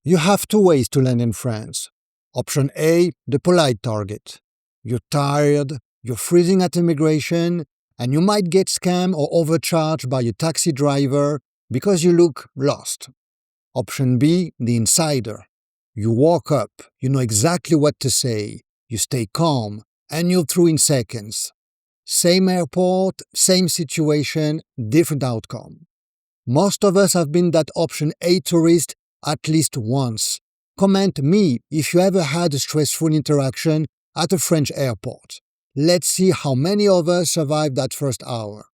You have two ways to land in France. Option A, the polite target. You're tired, you're freezing at immigration, and you might get scammed or overcharged by a taxi driver because you look lost. Option B, the insider. You walk up, you know exactly what to say, you stay calm, and you're through in seconds. Same airport, same situation, different outcome. Most of us have been that option A tourist at least once. Comment me if you ever had a stressful interaction at a French airport. Let's see how many of us survived that first hour.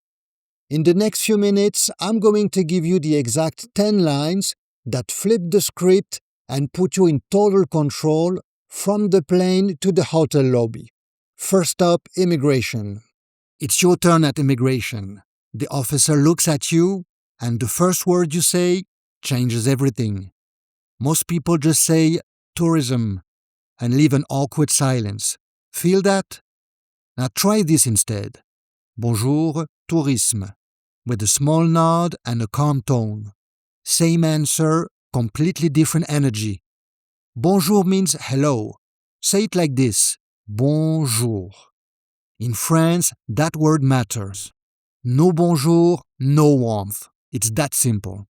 In the next few minutes, I'm going to give you the exact 10 lines that flip the script and put you in total control from the plane to the hotel lobby. First up, immigration. It's your turn at immigration. The officer looks at you, and the first word you say changes everything. Most people just say tourism and leave an awkward silence. Feel that? Now try this instead. Bonjour, tourisme, with a small nod and a calm tone. Same answer, completely different energy. Bonjour means hello. Say it like this. Bonjour. In France, that word matters. No bonjour, no warmth. It's that simple.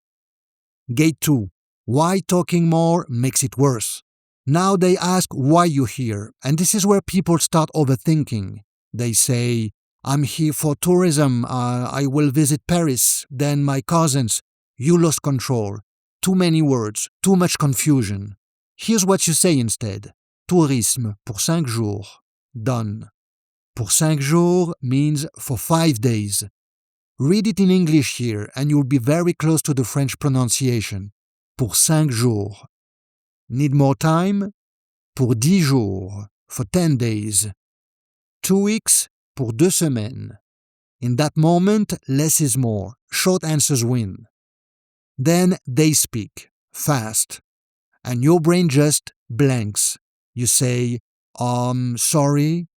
Gate 2. Why talking more makes it worse. Now they ask why you're here, and this is where people start overthinking. They say, I'm here for tourism, I will visit Paris, then my cousins. You lost control. Too many words, too much confusion. Here's what you say instead. Tourisme pour 5 jours. Done. Pour 5 jours means for 5 days. Read it in English here and you'll be very close to the French pronunciation. Pour 5 jours. Need more time? Pour 10 jours, for 10 days. 2 weeks, pour 2 semaines. In that moment, less is more. Short answers win. Then they speak, fast. And your brain just blanks. You say, sorry,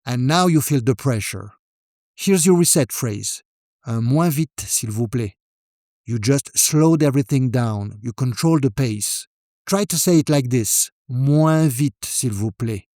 and now you feel the pressure. Here's your reset phrase. Moins vite, s'il vous plaît. You just slowed everything down. You control the pace. Try to say it like this. Moins vite, s'il vous plaît.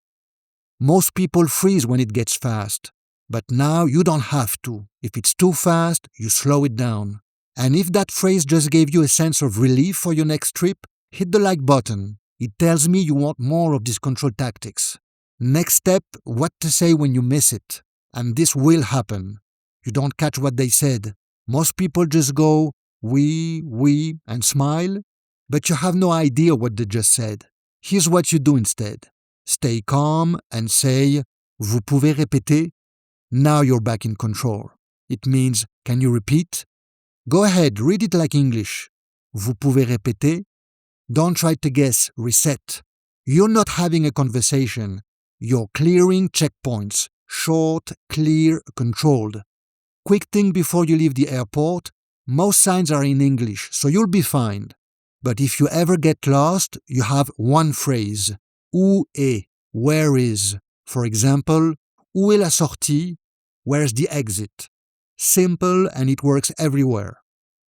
Most people freeze when it gets fast. But now you don't have to. If it's too fast, you slow it down. And if that phrase just gave you a sense of relief for your next trip, hit the like button. It tells me you want more of these control tactics. Next step, what to say when you miss it. And this will happen. You don't catch what they said. Most people just go, oui, and smile, but you have no idea what they just said. Here's what you do instead. Stay calm and say, vous pouvez répéter? Now you're back in control. It means, can you repeat? Go ahead, read it like English. Vous pouvez répéter? Don't try to guess, reset. You're not having a conversation. You're clearing checkpoints. Short, clear, controlled. Quick thing before you leave the airport, most signs are in English, so you'll be fine. But if you ever get lost, you have one phrase. Où est? Where is? For example, où est la sortie? Where's the exit? Simple and it works everywhere.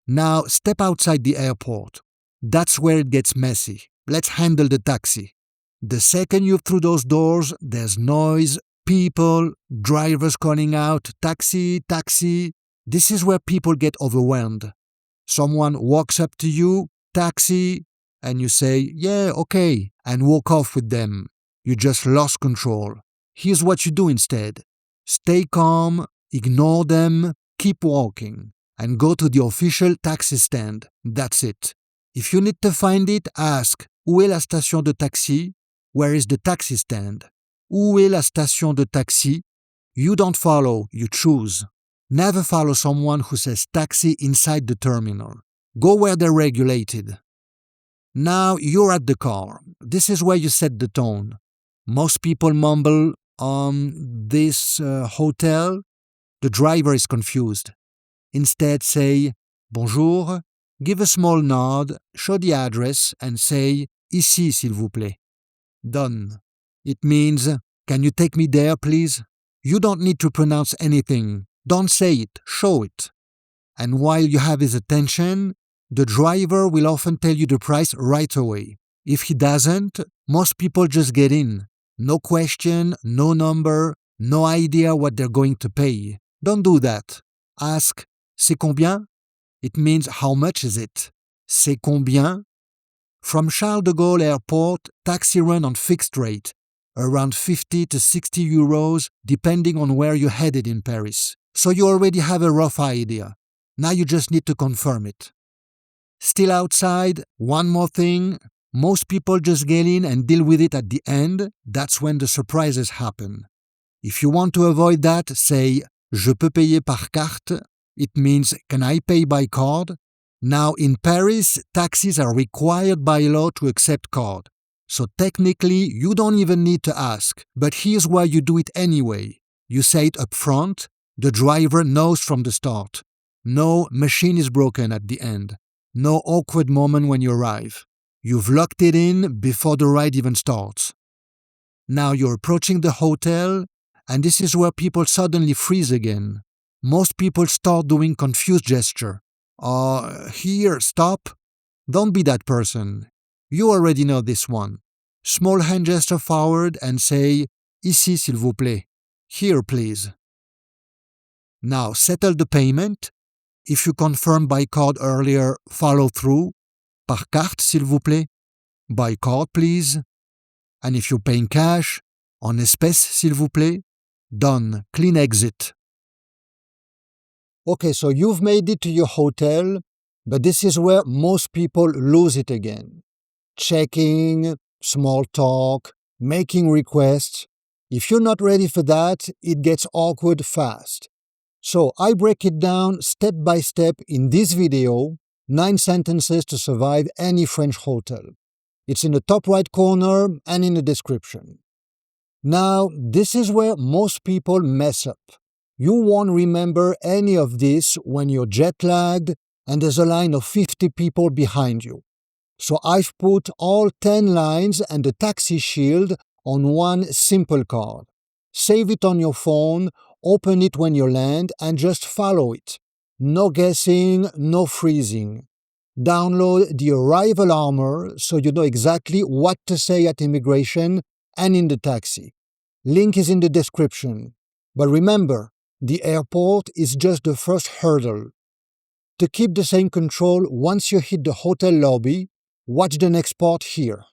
Now step outside the airport. That's where it gets messy. Let's handle the taxi. The second you're through those doors, there's noise, people, drivers calling out, taxi, taxi. This is where people get overwhelmed. Someone walks up to you, taxi, and you say, yeah, okay, and walk off with them. You just lost control. Here's what you do instead. Stay calm, ignore them, keep walking, and go to the official taxi stand. That's it. If you need to find it, ask, où est la station de taxi? Where is the taxi stand? Où est la station de taxi? You don't follow, you choose. Never follow someone who says taxi inside the terminal. Go where they're regulated. Now you're at the car. This is where you set the tone. Most people mumble, this hotel. The driver is confused. Instead say, bonjour, give a small nod, show the address, and say, ici s'il vous plaît. Done. It means, can you take me there, please? You don't need to pronounce anything. Don't say it, show it. And while you have his attention, the driver will often tell you the price right away. If he doesn't, most people just get in. No question, no number, no idea what they're going to pay. Don't do that. Ask, c'est combien? It means how much is it? C'est combien? From Charles de Gaulle Airport, taxi run on fixed rate, around 50 to 60 euros depending on where you're headed in Paris. So you already have a rough idea. Now you just need to confirm it. Still outside, one more thing. Most people just get in and deal with it at the end. That's when the surprises happen. If you want to avoid that, say, je peux payer par carte. It means, can I pay by card? Now, in Paris, taxis are required by law to accept card. So technically, you don't even need to ask. But here's why you do it anyway. You say it up front. The driver knows from the start. No machine is broken at the end. No awkward moment when you arrive. You've locked it in before the ride even starts. Now you're approaching the hotel, and this is where people suddenly freeze again. Most people start doing confused gesture. Here, stop. Don't be that person. You already know this one. Small hand gesture forward and say, ici s'il vous plaît. Here, please. Now settle the payment. If you confirmed by card earlier, follow through. Par carte, s'il vous plaît. By card, please. And if you're paying cash, en espèces, s'il vous plaît. Done. Clean exit. Okay, so you've made it to your hotel, but this is where most people lose it again. Checking, small talk, making requests. If you're not ready for that, it gets awkward fast. So I break it down step by step in this video, 9 sentences to survive any French hotel. It's in the top right corner and in the description. Now, this is where most people mess up. You won't remember any of this when you're jet-lagged and there's a line of 50 people behind you. So I've put all 10 lines and the taxi shield on one simple card. Save it on your phone, open it when you land, and just follow it. No guessing, no freezing. Download the Arrival Armor so you know exactly what to say at immigration and in the taxi. Link is in the description. But remember, the airport is just the first hurdle. To keep the same control once you hit the hotel lobby, watch the next part here.